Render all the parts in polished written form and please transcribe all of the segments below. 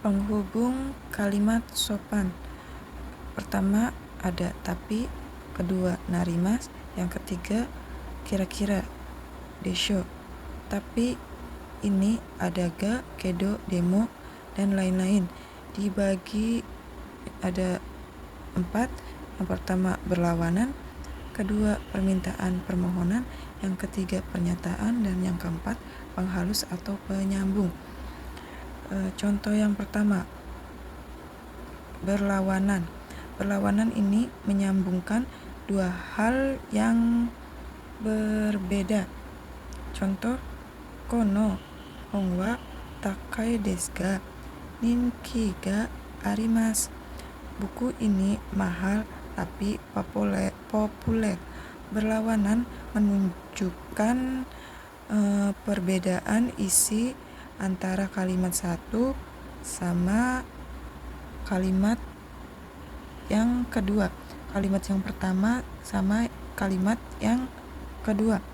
Penghubung kalimat sopan. Pertama ada tapi, kedua narimas, yang ketiga kira-kira, desho. Tapi ini ada ga, kedo, demo, dan lain-lain. Dibagi ada 4. Yang pertama berlawanan, kedua permintaan permohonan, yang ketiga pernyataan, dan yang keempat penghalus atau penyambung. Contoh yang pertama, berlawanan. Berlawanan ini menyambungkan dua hal yang berbeda. Contoh, kono hongwa takai desu ga ninki ga arimasu. Buku ini mahal tapi populer. Berlawanan menunjukkan perbedaan isi antara kalimat satu sama kalimat yang kedua, kalimat yang pertama sama kalimat yang kedua.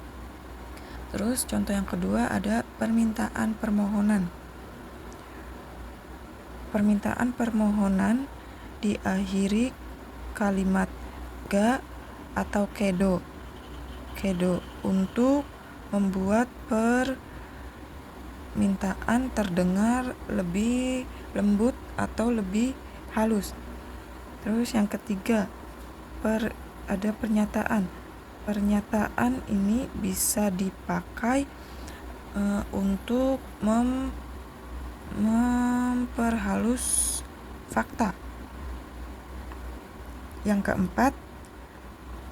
Terus contoh yang kedua ada permintaan permohonan. Permintaan permohonan diakhiri kalimat ga atau kedo. Kedo untuk membuat permintaan terdengar lebih lembut atau lebih halus. Terus yang ketiga, ada pernyataan. Pernyataan ini bisa dipakai untuk memperhalus fakta. Yang keempat,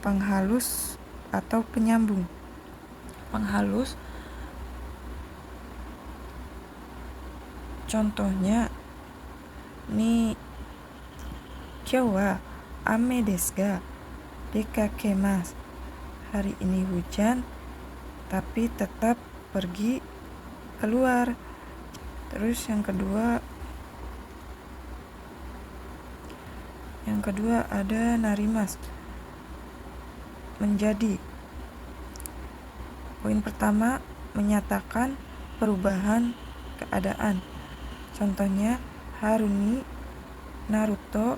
penghalus atau penyambung. Penghalus contohnya ni kyou wa ame desu ga dekakemasu. Hari ini hujan tapi tetap pergi keluar. Terus yang kedua ada narimas, menjadi. Poin pertama menyatakan perubahan keadaan. Contohnya Haruni Naruto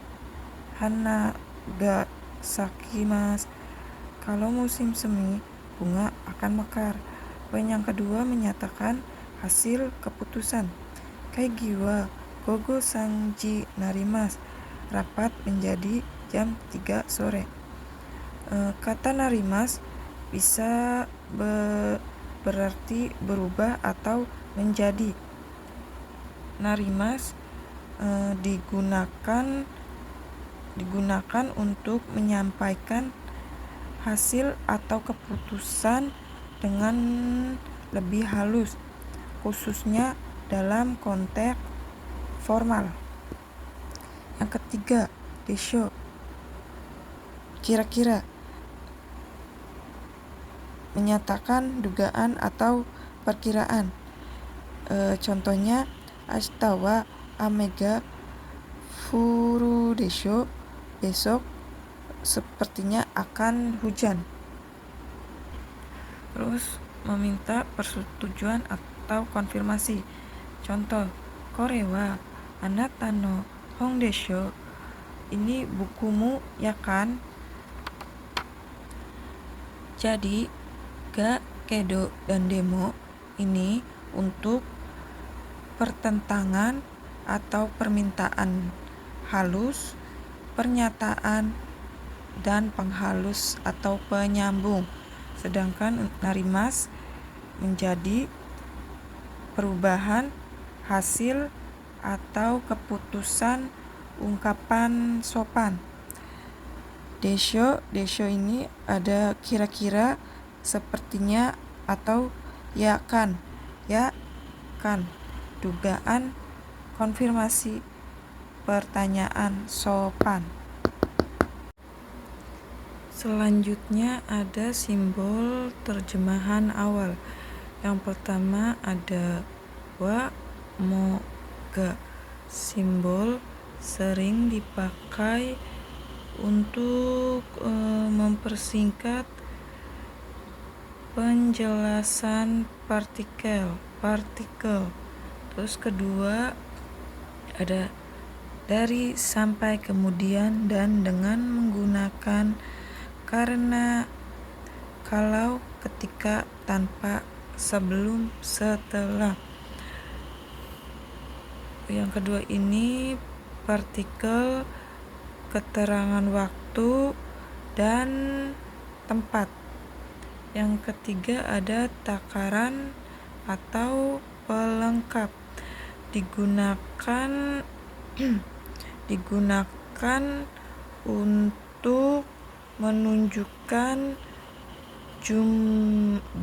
hana ga sakimasu. Kalau musim semi, bunga akan mekar. Poin yang kedua menyatakan hasil keputusan. Kaigi wa gogo 3 ji narimasu. Rapat menjadi jam 3 sore. Kata narimas bisa berarti berubah atau menjadi. Narimas digunakan untuk menyampaikan hasil atau keputusan dengan lebih halus, khususnya dalam konteks formal. Yang ketiga, desho, kira-kira, menyatakan dugaan atau perkiraan. Contohnya ashita wa ame ga furu desho. Besok sepertinya akan hujan. Terus meminta persetujuan atau konfirmasi. Contoh, kore wa anata no hon desho. Ini bukumu ya kan? Jadi ga, kedo, dan demo ini untuk pertentangan atau permintaan halus, pernyataan, dan penghalus atau penyambung. Sedangkan narimas menjadi perubahan hasil atau keputusan ungkapan sopan. Desho ini ada kira-kira, sepertinya, atau ya kan, dugaan, konfirmasi, pertanyaan sopan. Selanjutnya ada simbol terjemahan awal. Yang pertama ada wa, mo, ga. Simbol sering dipakai untuk mempersingkat penjelasan partikel. Terus kedua ada dari, sampai, kemudian, dan dengan menggunakan, karena, kalau, ketika, tanpa, sebelum, setelah. Yang kedua ini partikel keterangan waktu dan tempat. Yang ketiga ada takaran atau pelengkap, digunakan untuk menunjukkan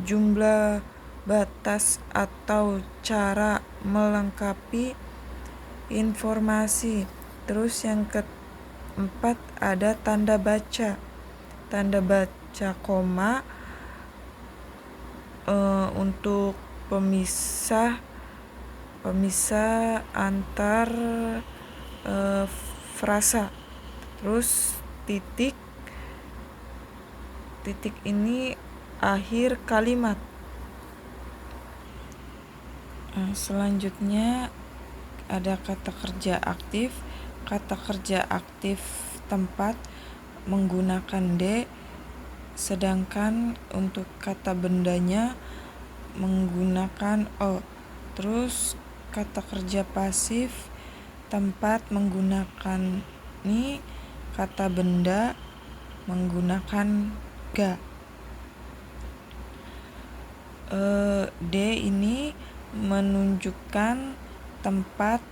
jumlah, batas, atau cara melengkapi informasi. Terus yang keempat ada tanda baca koma untuk pemisah antar frasa. Terus titik ini akhir kalimat. Selanjutnya ada kata kerja aktif. Kata kerja aktif tempat menggunakan D, sedangkan untuk kata bendanya menggunakan O. Terus kata kerja pasif tempat menggunakan ni, kata benda menggunakan ga. D ini menunjukkan tempat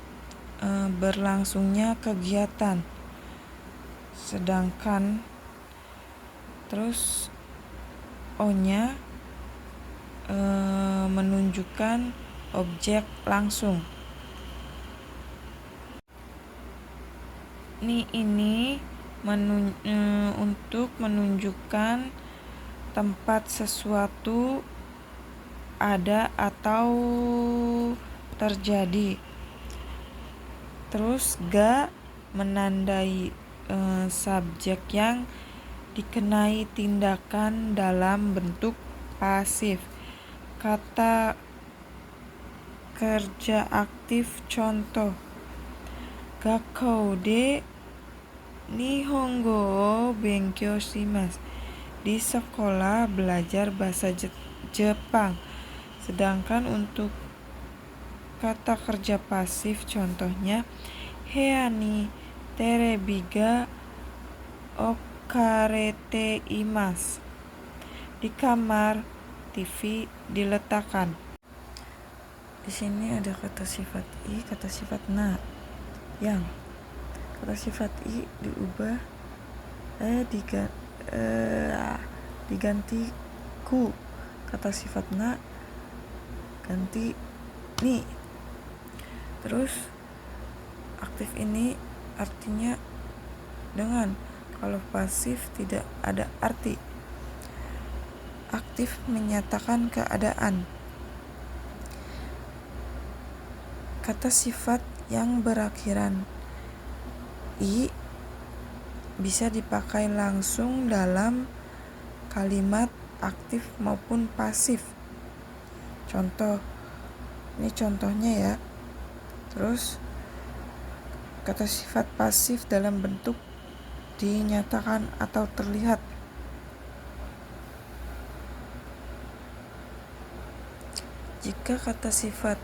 berlangsungnya kegiatan, sedangkan terus O-nya menunjukkan objek langsung. Ini untuk menunjukkan tempat sesuatu ada atau terjadi. Terus ga menandai subjek yang dikenai tindakan dalam bentuk pasif. Kata kerja aktif contoh: Gakkou de Nihongo o benkyou shimasu. Di sekolah belajar bahasa Jepang. Sedangkan untuk kata kerja pasif contohnya Hea ni terebi ga okarete imasu. Di kamar TV diletakkan. Di sini ada kata sifat i, kata sifat na, yang kata sifat i diubah diganti ku, kata sifat na ganti ni. Terus aktif ini artinya dengan, kalau pasif tidak ada arti. Aktif menyatakan keadaan. Kata sifat yang berakhiran i bisa dipakai langsung dalam kalimat aktif maupun pasif. Contoh, ini contohnya ya. Terus kata sifat pasif dalam bentuk dinyatakan atau terlihat. Jika kata sifat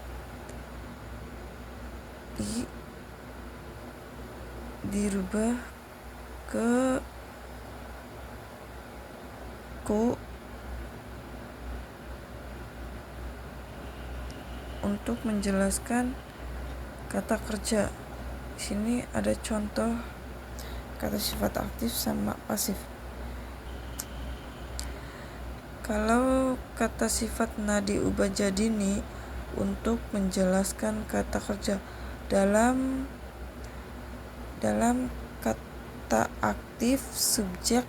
i dirubah ke ku untuk menjelaskan kata kerja. Di sini ada contoh kata sifat aktif sama pasif. Kalau kata sifat na diubah jadi ni untuk menjelaskan kata kerja. Dalam kata aktif subjek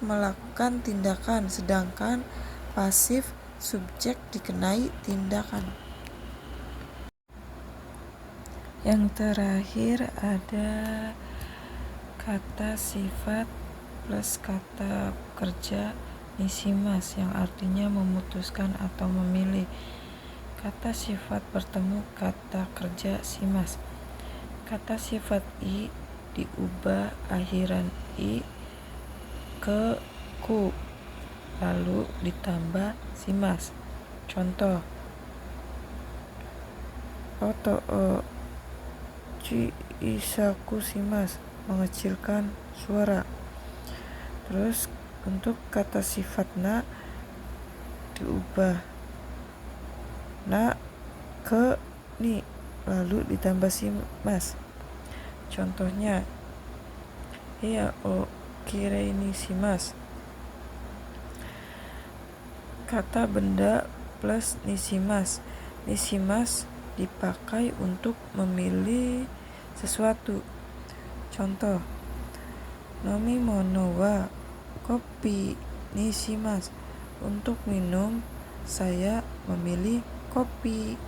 melakukan tindakan, sedangkan pasif subjek dikenai tindakan. Yang terakhir ada kata sifat plus kata kerja nishimas yang artinya memutuskan atau memilih. Kata sifat bertemu kata kerja simas. Kata sifat i diubah akhiran i ke ku, lalu ditambah simas. Contoh: oto o ci isaku simas, mengecilkan suara. Terus untuk kata sifat na diubah na ke ni, lalu ditambah simas. Contohnya: iya o kirei ni simas. Kata benda plus nisimas. Nisimas dipakai untuk memilih sesuatu. Contoh: nomimono wa kopi nisimas. Untuk minum, saya memilih kopi.